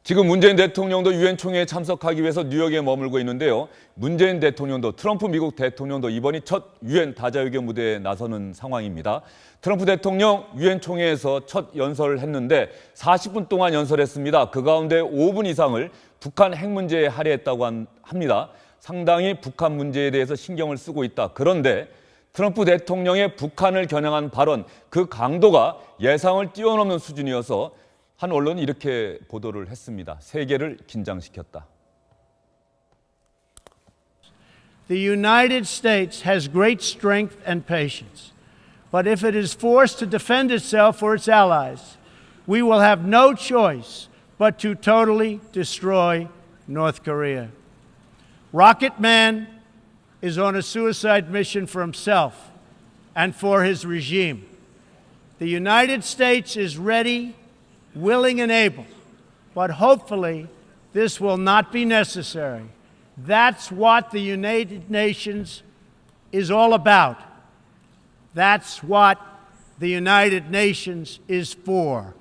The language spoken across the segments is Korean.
지금 문재인 대통령도 유엔 총회에 참석하기 위해서 뉴욕에 머물고 있는데요. 문재인 대통령도 트럼프 미국 대통령도 이번이 첫 유엔 다자회견 무대에 나서는 상황입니다. 트럼프 대통령 유엔 총회에서 첫 연설을 했는데 40분 동안 연설했습니다. 그 가운데 5분 이상을 북한 핵 문제에 할애했다고 합니다. 상당히 북한 문제에 대해서 신경을 쓰고 있다. 그런데 트럼프 대통령의 북한을 겨냥한 발언, 그 강도가 예상을 뛰어넘는 수준이어서 한 언론이 이렇게 보도를 했습니다. 세계를 긴장시켰다. The United States has great strength and patience. But if it is forced to defend itself or its allies, we will have no choice but to totally destroy North Korea. Rocket Man is on a suicide mission for himself and for his regime. The United States is ready, willing and able, but hopefully this will not be necessary. That's what the United Nations is all about. That's what the United Nations is for.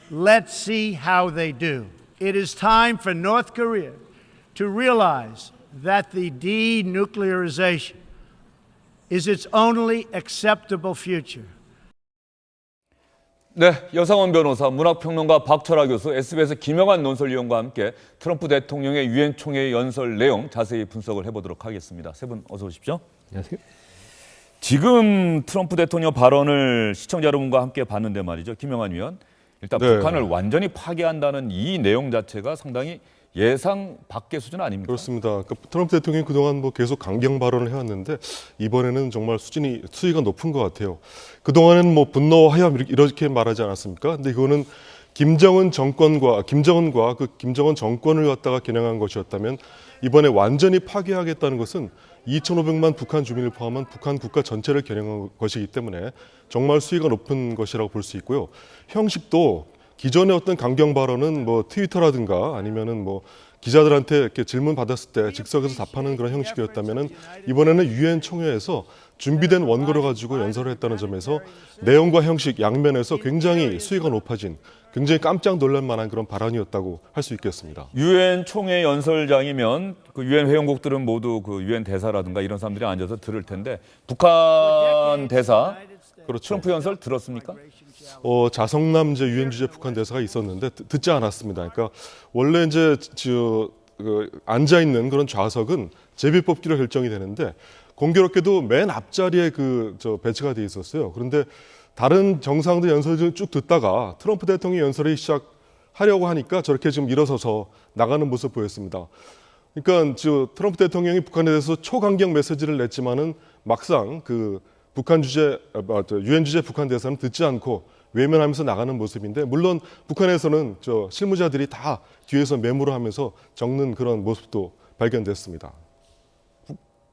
Let's see how they do. It is time for North Korea to realize that the denuclearization is its only acceptable future. 네, 여상원 변호사, 문학평론가 박철아 교수, SBS 김영환 논설위원과 함께 트럼프 대통령의 유엔 총회 연설 내용 자세히 분석을 해보도록 하겠습니다. 세 분 어서 오십시오. 안녕하세요. 지금 트럼프 대통령 발언을 시청자 여러분과 함께 봤는데 말이죠. 김영환 위원, 일단 네. 북한을 완전히 파괴한다는 이 내용 자체가 상당히 예상 밖의 수준 아닙니까? 그렇습니다. 그러니까 트럼프 대통령이 그동안 계속 강경 발언을 해왔는데 이번에는 정말 수위가 높은 것 같아요. 그동안은 분노와 화염 이렇게 말하지 않았습니까? 근데 이거는 김정은 정권과 그 김정은 정권을 갖다가 겨냥한 것이었다면 이번에 완전히 파괴하겠다는 것은 2,500만 북한 주민을 포함한 북한 국가 전체를 겨냥한 것이기 때문에 정말 수위가 높은 것이라고 볼 수 있고요. 형식도 기존의 어떤 강경 발언은 트위터라든가 아니면은 기자들한테 이렇게 질문 받았을 때 즉석에서 답하는 그런 형식이었다면은 이번에는 유엔 총회에서 준비된 원고를 가지고 연설을 했다는 점에서 내용과 형식 양면에서 굉장히 수위가 높아진 굉장히 깜짝 놀랄 만한 그런 발언이었다고 할 수 있겠습니다. 유엔 총회 연설장이면 그 유엔 회원국들은 모두 그 유엔 대사라든가 이런 사람들이 앉아서 들을 텐데 북한 대사 그렇죠. 트럼프 연설 들었습니까? 자성남 유엔 주재 북한 대사가 있었는데 듣지 않았습니다. 그러니까 원래 이제 앉아 있는 그런 좌석은 제비뽑기로 결정이 되는데 공교롭게도 맨 앞자리에 배치가 돼 있었어요. 그런데 다른 정상들 연설을 쭉 듣다가 트럼프 대통령이 연설을 시작하려고 하니까 저렇게 지금 일어서서 나가는 모습 보였습니다. 그러니까 트럼프 대통령이 북한에 대해서 초강경 메시지를 냈지만은 막상 유엔 주재 북한 대사는 듣지 않고 외면하면서 나가는 모습인데 물론 북한에서는 실무자들이 다 뒤에서 메모를 하면서 적는 그런 모습도 발견됐습니다.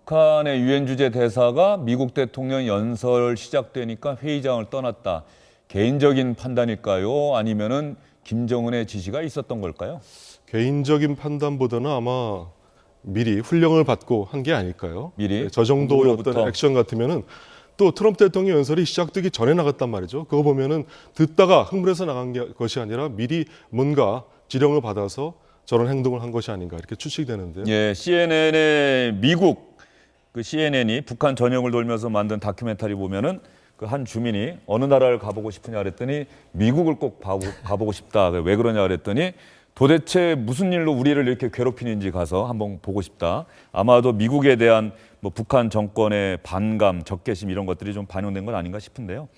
북한의 유엔 주재 대사가 미국 대통령 연설 시작되니까 회의장을 떠났다. 개인적인 판단일까요? 아니면은 김정은의 지시가 있었던 걸까요? 개인적인 판단보다는 아마 미리 훈령을 받고 한 게 아닐까요? 미리? 저 정도의 누구로부터? 어떤 액션 같으면은 또 트럼프 대통령 연설이 시작되기 전에 나갔단 말이죠. 그거 보면은 듣다가 흥분해서 나간 것이 아니라 미리 뭔가 지령을 받아서 저런 행동을 한 것이 아닌가 이렇게 추측이 되는데요. 예, CNN의 미국 CNN이 북한 전역을 돌면서 만든 다큐멘터리 보면은 그 한 주민이 어느 나라를 가보고 싶으냐 그랬더니 미국을 꼭 가보고 싶다. 왜 그러냐 그랬더니 도대체 무슨 일로 우리를 이렇게 괴롭히는지 가서 한번 보고 싶다. 아마도 미국에 대한 북한 정권의 반감, 적개심 이런 것들이 좀 반영된 건 아닌가 싶은데요.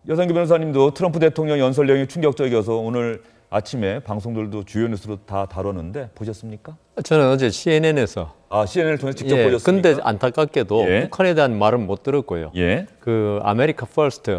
여상규 변호사님도 트럼프 대통령 연설 내용이 충격적이어서 오늘 아침에 방송들도 주요 뉴스로 다 다뤘는데 보셨습니까? 저는 어제 CNN에서 CNN을 통해서 직접 예, 보셨습니까? 근데 안타깝게도 예. 북한에 대한 말은 못 들었고요. 예. 그 아메리카 퍼스트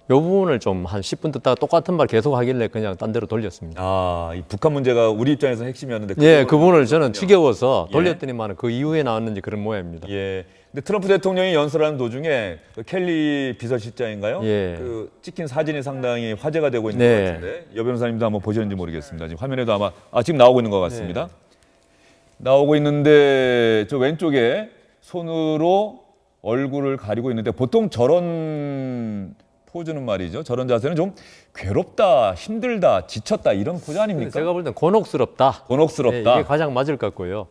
요 부분을 좀 한 10분 듣다가 똑같은 말 계속 하길래 그냥 딴 데로 돌렸습니다. 이 북한 문제가 우리 입장에서 핵심이었는데 예, 그분을 저는 지겨워서 예. 돌렸더니만 그 이후에 나왔는지 그런 모양입니다. 예. 근데 트럼프 대통령이 연설하는 도중에 그 켈리 비서실장인가요? 예. 그 찍힌 사진이 상당히 화제가 되고 있는 네. 것 같은데 여 변호사님도 한번 보셨는지 모르겠습니다. 지금 화면에도 아마 지금 나오고 있는 것 같습니다. 나오고 있는데 저 왼쪽에 손으로 얼굴을 가리고 있는데 보통 저런 포즈는 말이죠. 저런 자세는 좀 괴롭다, 힘들다, 지쳤다 이런 포즈 아닙니까? 제가 볼 땐 곤혹스럽다. 곤혹스럽다. 이게 가장 맞을 것 같고요.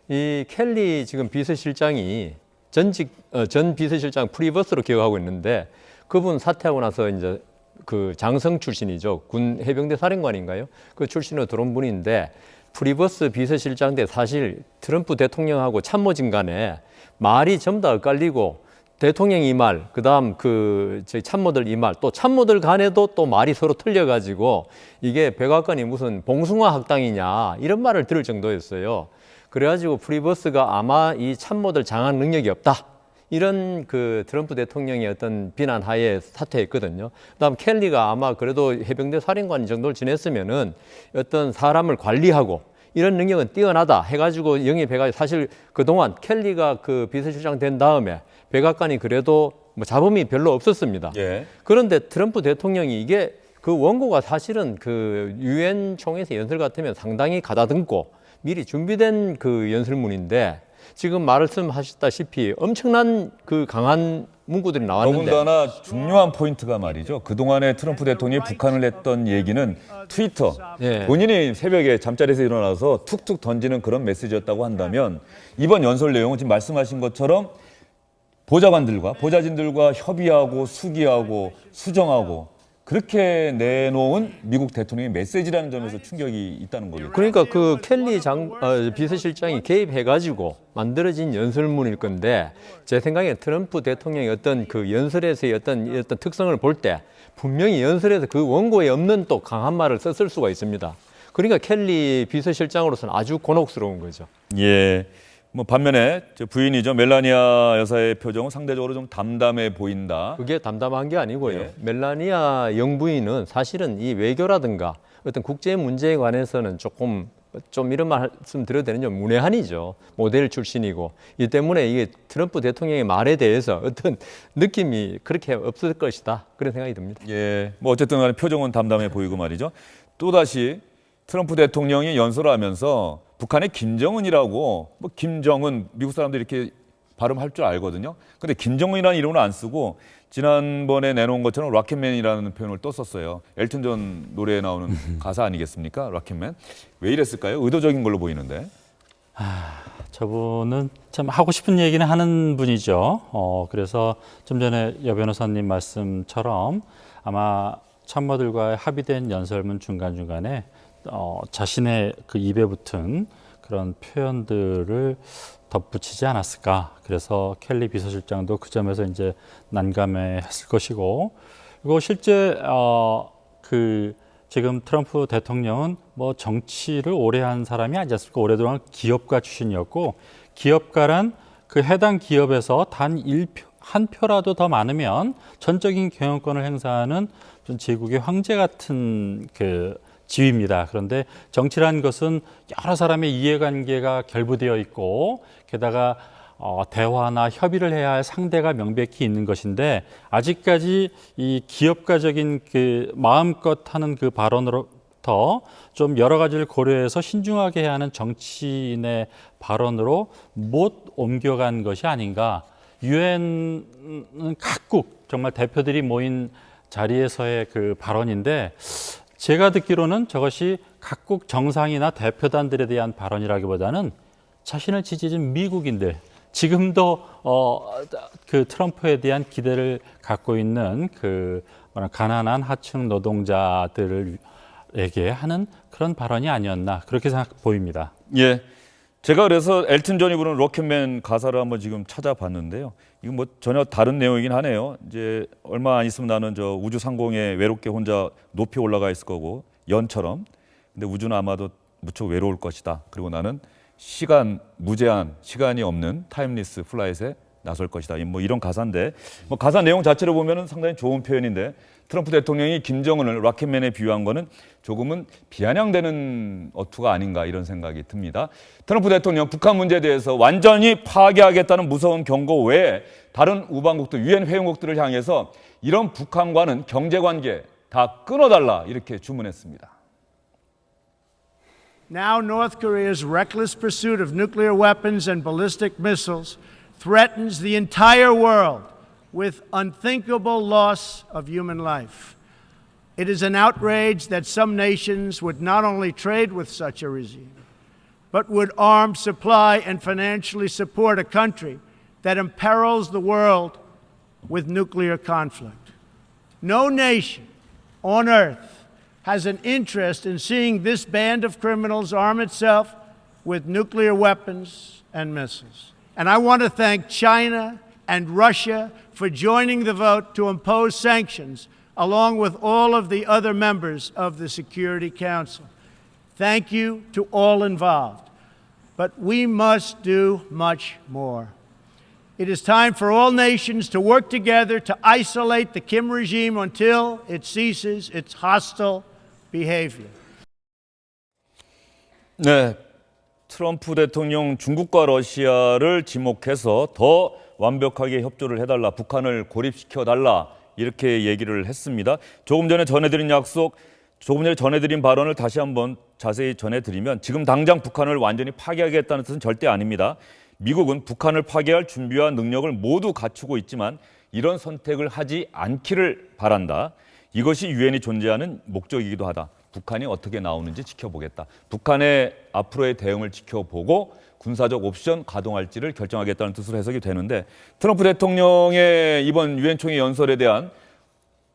이 켈리 지금 비서실장이 전 비서실장 프리버스로 기억하고 있는데 그분 사퇴하고 나서 이제 그 장성 출신이죠. 군 해병대 사령관인가요? 그 출신으로 들어온 분인데 프리버스 비서실장 때 사실 트럼프 대통령하고 참모진 간에 말이 전부 다 엇갈리고 대통령 이 말, 그다음 저희 참모들 이 말, 또 참모들 간에도 또 말이 서로 틀려가지고 이게 백악관이 무슨 봉숭아 학당이냐 이런 말을 들을 정도였어요. 그래가지고 프리버스가 아마 이 참모들 장악 능력이 없다. 이런 그 트럼프 대통령의 어떤 비난 하에 사퇴했거든요. 그다음 켈리가 아마 그래도 해병대 사령관 정도를 지냈으면은 어떤 사람을 관리하고 이런 능력은 뛰어나다 해가지고 영입해가지고 사실 그동안 켈리가 그 비서실장 된 다음에 백악관이 그래도 뭐 잡음이 별로 없었습니다. 예. 그런데 트럼프 대통령이 이게 그 원고가 사실은 그 유엔 총회에서 연설 같으면 상당히 가다듬고 미리 준비된 그 연설문인데 지금 말씀하셨다시피 엄청난 그 강한 문구들이 나왔는데 더군다나 중요한 포인트가 말이죠. 그동안에 트럼프 대통령이 북한을 했던 얘기는 트위터, 예. 본인이 새벽에 잠자리에서 일어나서 툭툭 던지는 그런 메시지였다고 한다면 이번 연설 내용은 지금 말씀하신 것처럼 보좌관들과 보좌진들과 협의하고 수기하고 수정하고 그렇게 내놓은 미국 대통령의 메시지라는 점에서 충격이 있다는 거겠죠. 그러니까 그 켈리 비서실장이 개입해가지고 만들어진 연설문일 건데 제 생각에 트럼프 대통령의 어떤 그 연설에서의 어떤 특성을 볼 때 분명히 연설에서 그 원고에 없는 또 강한 말을 썼을 수가 있습니다. 그러니까 켈리 비서실장으로서는 아주 곤혹스러운 거죠. 예. 뭐 반면에 저 부인이죠. 멜라니아 여사의 표정은 상대적으로 좀 담담해 보인다. 그게 담담한 게 아니고요. 예. 멜라니아 영부인은 사실은 이 외교라든가 어떤 국제 문제에 관해서는 좀 이런 말씀 드려도 되는지 문외한이죠. 모델 출신이고 이 때문에 이게 트럼프 대통령의 말에 대해서 어떤 느낌이 그렇게 없을 것이다 그런 생각이 듭니다. 예. 뭐 어쨌든 간에 표정은 담담해 보이고 말이죠. 또다시 트럼프 대통령이 연설을 하면서 북한의 김정은이라고 뭐 김정은 미국 사람들이 이렇게 발음할 줄 알거든요. 근데 김정은이라는 이름을 안 쓰고 지난번에 내놓은 것처럼 락켓맨이라는 표현을 또 썼어요. 엘튼 존 노래에 나오는 가사 아니겠습니까? 락켓맨. 왜 이랬을까요? 의도적인 걸로 보이는데. 저분은 참 하고 싶은 얘기는 하는 분이죠. 그래서 좀 전에 여 변호사님 말씀처럼 아마 참모들과 합의된 연설문 중간중간에 자신의 그 입에 붙은 그런 표현들을 덧붙이지 않았을까. 그래서 켈리 비서실장도 그 점에서 이제 난감해했을 것이고, 그리고 실제 그 지금 트럼프 대통령은 뭐 정치를 오래 한 사람이 아니지 않습니까? 오랫동안 기업가 출신이었고, 기업가란 그 해당 기업에서 단 한 표라도 더 많으면 전적인 경영권을 행사하는 좀 제국의 황제 같은 그 지위입니다. 그런데 정치라는 것은 여러 사람의 이해관계가 결부되어 있고 게다가 대화나 협의를 해야 할 상대가 명백히 있는 것인데 아직까지 이 기업가적인 그 마음껏 하는 그 발언으로부터 좀 여러 가지를 고려해서 신중하게 해야 하는 정치인의 발언으로 못 옮겨간 것이 아닌가. 유엔은 각국 정말 대표들이 모인 자리에서의 그 발언인데 제가 듣기로는 저것이 각국 정상이나 대표단들에 대한 발언이라기보다는 자신을 지지해준 미국인들, 지금도 그 트럼프에 대한 기대를 갖고 있는 그 가난한 하층 노동자들에게 하는 그런 발언이 아니었나 그렇게 보입니다. 예. 제가 그래서 엘튼 존이 부른 락켓맨 가사를 한번 지금 찾아봤는데요. 이거 뭐 전혀 다른 내용이긴 하네요. 이제 얼마 안 있으면 나는 저 우주 상공에 외롭게 혼자 높이 올라가 있을 거고 연처럼. 근데 우주는 아마도 무척 외로울 것이다. 그리고 나는 무제한 시간이 없는 타임리스 플라잇에 나설 것이다. 뭐 이런 가사인데 뭐 가사 내용 자체를 보면은 상당히 좋은 표현인데 트럼프 대통령이 김정은을 락켓맨에 비유한 거는 조금은 비아냥되는 어투가 아닌가 이런 생각이 듭니다. 트럼프 대통령 북한 문제에 대해서 완전히 파괴하겠다는 무서운 경고 외에 다른 우방국들, 유엔 회원국들을 향해서 이런 북한과는 경제관계 다 끊어달라 이렇게 주문했습니다. Now North Korea's reckless pursuit of nuclear weapons and ballistic missiles threatens the entire world, with unthinkable loss of human life. It is an outrage that some nations would not only trade with such a regime, but would arm, supply, and financially support a country that imperils the world with nuclear conflict. No nation on earth has an interest in seeing this band of criminals arm itself with nuclear weapons and missiles. And I want to thank China and Russia for joining the vote to impose sanctions, along with all of the other members of the Security Council. Thank you to all involved. But we must do much more. It is time for all nations to work together to isolate the Kim regime until it ceases its hostile behavior. 네, 트럼프 대통령 중국과 러시아를 지목해서 더 완벽하게 협조를 해달라, 북한을 고립시켜달라 이렇게 얘기를 했습니다. 조금 전에 전해드린 발언을 다시 한번 자세히 전해드리면 지금 당장 북한을 완전히 파괴하겠다는 뜻은 절대 아닙니다. 미국은 북한을 파괴할 준비와 능력을 모두 갖추고 있지만 이런 선택을 하지 않기를 바란다. 이것이 유엔이 존재하는 목적이기도 하다. 북한이 어떻게 나오는지 지켜보겠다. 북한의 앞으로의 대응을 지켜보고 군사적 옵션 가동할지를 결정하겠다는 뜻으로 해석이 되는데, 트럼프 대통령의 이번 유엔 총회 연설에 대한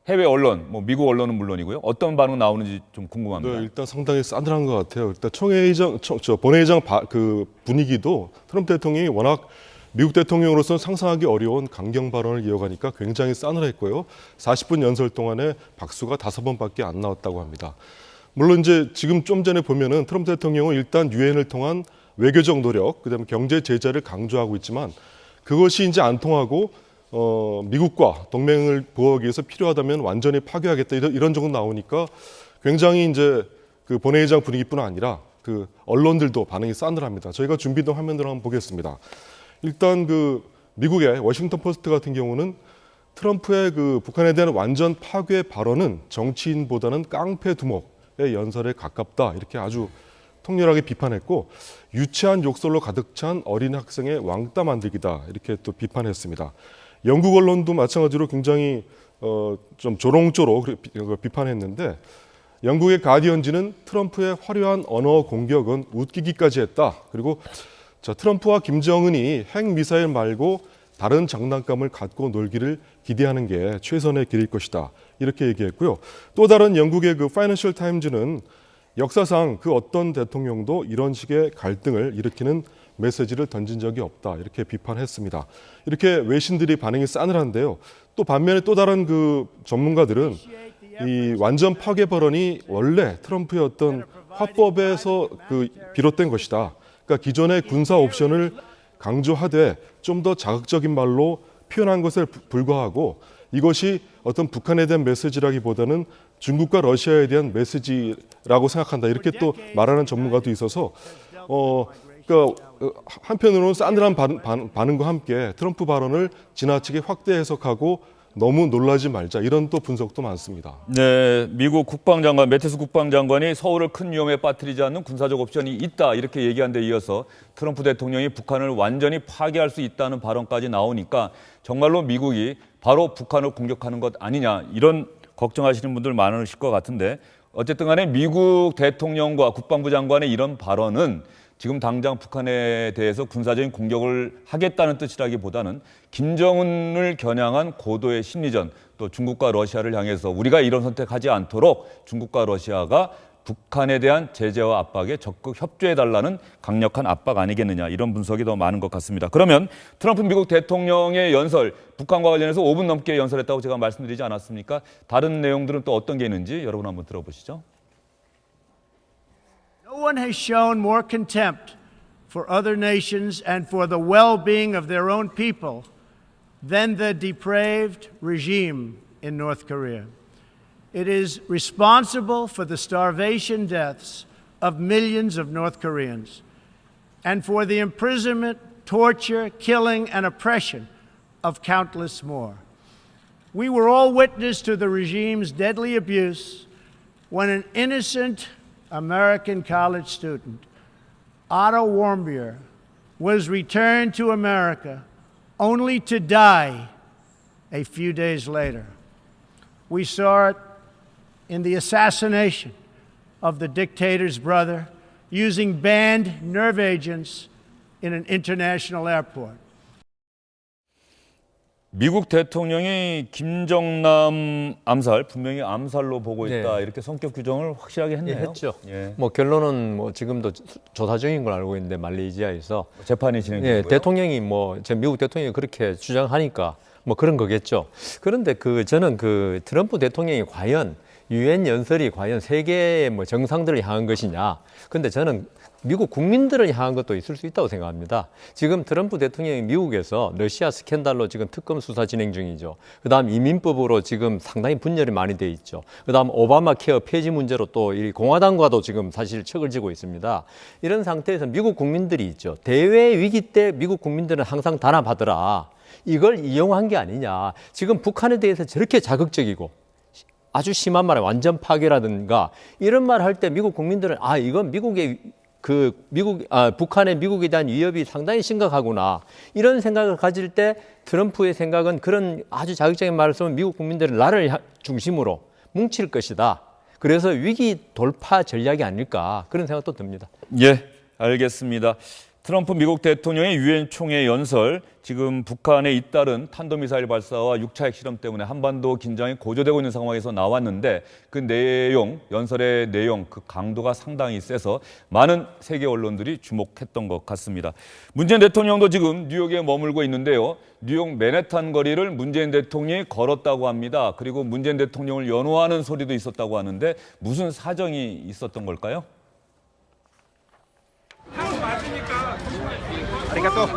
해외 언론, 미국 언론은 물론이고요, 어떤 반응 나오는지 좀 궁금합니다. 네, 일단 상당히 싸늘한 것 같아요. 일단 총회의장, 본회의장 그 분위기도 트럼프 대통령이 워낙 미국 대통령으로서는 상상하기 어려운 강경 발언을 이어가니까 굉장히 싸늘했고요. 40분 연설 동안에 박수가 5번밖에 안 나왔다고 합니다. 물론 이제 지금 좀 전에 보면은 트럼프 대통령은 일단 유엔을 통한 외교적 노력, 그다음에 경제 제재를 강조하고 있지만 그것이 이제 안 통하고 미국과 동맹을 보호하기 위해서 필요하다면 완전히 파괴하겠다 이런 정도 나오니까 굉장히 이제 그 본회의장 분위기뿐 아니라 그 언론들도 반응이 싸늘합니다. 저희가 준비된 화면으로 한번 보겠습니다. 일단 그 미국의 워싱턴 포스트 같은 경우는 트럼프의 그 북한에 대한 완전 파괴 발언은 정치인보다는 깡패 두목의 연설에 가깝다 이렇게 아주 통렬하게 비판했고, 유치한 욕설로 가득 찬 어린 학생의 왕따 만들기다 이렇게 또 비판했습니다. 영국 언론도 마찬가지로 굉장히 좀 조롱조로 비판했는데, 영국의 가디언지는 트럼프의 화려한 언어 공격은 웃기기까지 했다. 그리고 트럼프와 김정은이 핵미사일 말고 다른 장난감을 갖고 놀기를 기대하는 게 최선의 길일 것이다. 이렇게 얘기했고요. 또 다른 영국의 그 파이낸셜 타임즈는 역사상 그 어떤 대통령도 이런 식의 갈등을 일으키는 메시지를 던진 적이 없다. 이렇게 비판했습니다. 이렇게 외신들이 반응이 싸늘한데요. 또 반면에 또 다른 그 전문가들은 이 완전 파괴 발언이 원래 트럼프의 어떤 화법에서 그 비롯된 것이다. 그러니까 기존의 군사 옵션을 강조하되 좀 더 자극적인 말로 표현한 것에 불과하고, 이것이 어떤 북한에 대한 메시지라기보다는 중국과 러시아에 대한 메시지라고 생각한다. 이렇게 또 말하는 전문가도 있어서 그러니까 한편으로는 싸늘한 반응과 함께 트럼프 발언을 지나치게 확대 해석하고 너무 놀라지 말자 이런 또 분석도 많습니다. 네, 미국 국방장관 매티스 국방장관이 서울을 큰 위험에 빠뜨리지 않는 군사적 옵션이 있다 이렇게 얘기한 데 이어서 트럼프 대통령이 북한을 완전히 파괴할 수 있다는 발언까지 나오니까 정말로 미국이 바로 북한을 공격하는 것 아니냐 이런 걱정하시는 분들 많으실 것 같은데, 어쨌든 간에 미국 대통령과 국방부 장관의 이런 발언은 지금 당장 북한에 대해서 군사적인 공격을 하겠다는 뜻이라기보다는 김정은을 겨냥한 고도의 심리전, 또 중국과 러시아를 향해서 우리가 이런 선택하지 않도록 중국과 러시아가 북한에 대한 제재와 압박에 적극 협조해달라는 강력한 압박 아니겠느냐, 이런 분석이 더 많은 것 같습니다. 그러면 트럼프 미국 대통령의 연설, 북한과 관련해서 5분 넘게 연설했다고 제가 말씀드리지 않았습니까? 다른 내용들은 또 어떤 게 있는지 여러분 한번 들어보시죠. No one has shown more contempt for other nations and for the well-being of their own people than the depraved regime in North Korea. It is responsible for the starvation deaths of millions of North Koreans and for the imprisonment, torture, killing, and oppression of countless more. We were all witness to the regime's deadly abuse when an innocent American college student, Otto Warmbier, was returned to America only to die a few days later. We saw it in the assassination of the dictator's brother using banned nerve agents in an international airport. 미국 대통령이 김정남 암살 분명히 암살로 보고 있다 네. 이렇게 성격 규정을 확실하게 했네요. 예, 했죠. 예. 뭐 결론은 뭐 지금도 조사 중인 걸 알고 있는데 말레이시아에서 재판이 진행되고요. 예, 대통령이 뭐 미국 대통령이 그렇게 주장하니까 뭐 그런 거겠죠. 그런데 저는 트럼프 대통령이 과연 유엔 연설이 과연 세계의 뭐 정상들을 향한 것이냐. 근데 저는 미국 국민들을 향한 것도 있을 수 있다고 생각합니다. 지금 트럼프 대통령이 미국에서 러시아 스캔들로 지금 특검 수사 진행 중이죠. 그다음 이민법으로 지금 상당히 분열이 많이 돼 있죠. 그다음 오바마 케어 폐지 문제로 또 이 공화당과도 지금 사실 척을 지고 있습니다. 이런 상태에서 미국 국민들이 있죠. 대외 위기 때 미국 국민들은 항상 단합하더라. 이걸 이용한 게 아니냐. 지금 북한에 대해서 저렇게 자극적이고 아주 심한 말에 완전 파괴라든가 이런 말 할 때 미국 국민들은 이건 북한의 미국에 대한 위협이 상당히 심각하구나. 이런 생각을 가질 때 트럼프의 생각은 그런 아주 자극적인 말을 쓰면 미국 국민들은 나를 중심으로 뭉칠 것이다. 그래서 위기 돌파 전략이 아닐까 그런 생각도 듭니다. 예, 알겠습니다. 트럼프 미국 대통령의 유엔 총회 연설, 지금 북한의 잇따른 탄도미사일 발사와 6차 핵실험 때문에 한반도 긴장이 고조되고 있는 상황에서 나왔는데 그 내용, 연설의 내용, 그 강도가 상당히 세서 많은 세계 언론들이 주목했던 것 같습니다. 문재인 대통령도 지금 뉴욕에 머물고 있는데요. 뉴욕 맨해튼 거리를 문재인 대통령이 걸었다고 합니다. 그리고 문재인 대통령을 연호하는 소리도 있었다고 하는데 무슨 사정이 있었던 걸까요? Arigato.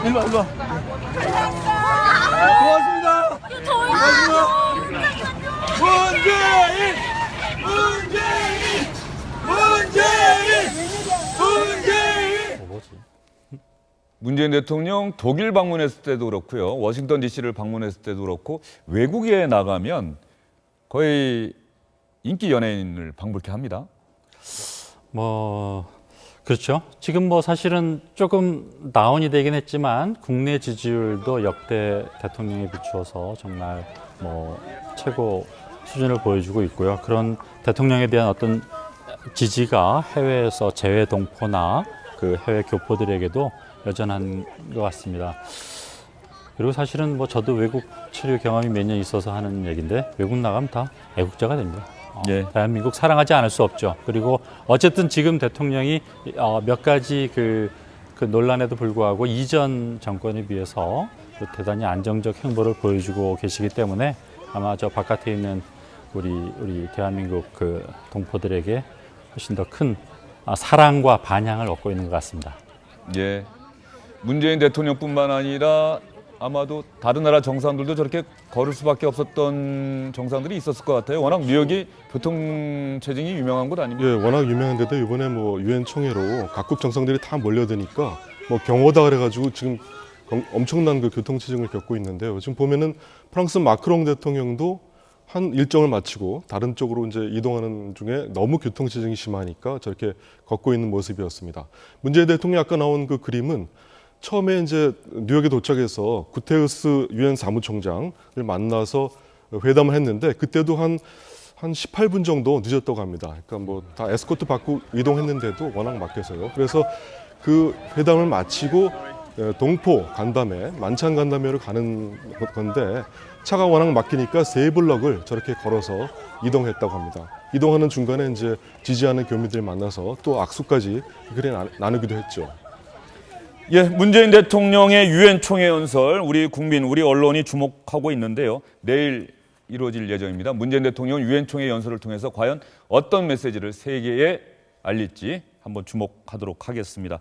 일로 와. 고맙습니다. 문재인 대통령 독일 방문했을 때도 그렇고요. 워싱턴 DC를 방문했을 때도 그렇고 외국에 나가면 거의 인기 연예인을 방불케 합니다. 그렇죠. 지금 사실은 조금 다운이 되긴 했지만 국내 지지율도 역대 대통령에 비추어서 정말 최고 수준을 보여주고 있고요. 그런 대통령에 대한 어떤 지지가 해외에서 재외 동포나 그 해외 교포들에게도 여전한 것 같습니다. 그리고 사실은 저도 외국 체류 경험이 몇 년 있어서 하는 얘기인데 외국 나가면 다 애국자가 됩니다. 예. 대한민국 사랑하지 않을 수 없죠. 그리고 어쨌든 지금 대통령이 몇 가지 그 논란에도 불구하고 이전 정권에 비해서 대단히 안정적 행보를 보여주고 계시기 때문에 아마 저 바깥에 있는 우리 대한민국 동포들에게 훨씬 더 큰 사랑과 반향을 얻고 있는 것 같습니다. 예. 문재인 대통령뿐만 아니라 아마도 다른 나라 정상들도 저렇게 걸을 수밖에 없었던 정상들이 있었을 것 같아요. 워낙 뉴욕이 교통체증이 유명한 곳 아닙니까? 예, 워낙 유명한데도 이번에 유엔 총회로 각국 정상들이 다 몰려드니까 경호다 그래가지고 지금 엄청난 교통체증을 겪고 있는데요. 지금 보면은 프랑스 마크롱 대통령도 한 일정을 마치고 다른 쪽으로 이제 이동하는 중에 너무 교통체증이 심하니까 저렇게 걷고 있는 모습이었습니다. 문재인 대통령이 아까 나온 그 그림은 처음에 이제 뉴욕에 도착해서 구테우스 유엔 사무총장을 만나서 회담을 했는데 그때도 한 18분 정도 늦었다고 합니다. 그러니까 다 에스코트 받고 이동했는데도 워낙 막혀서요. 그래서 그 회담을 마치고 동포 간담회, 만찬 간담회로 가는 건데 차가 워낙 막히니까 3블럭을 저렇게 걸어서 이동했다고 합니다. 이동하는 중간에 이제 지지하는 교민들 만나서 또 악수까지 그래 나누기도 했죠. 예, 문재인 대통령의 유엔 총회 연설 우리 국민, 우리 언론이 주목하고 있는데요. 내일 이루어질 예정입니다. 문재인 대통령 유엔 총회 연설을 통해서 과연 어떤 메시지를 세계에 알릴지 한번 주목하도록 하겠습니다.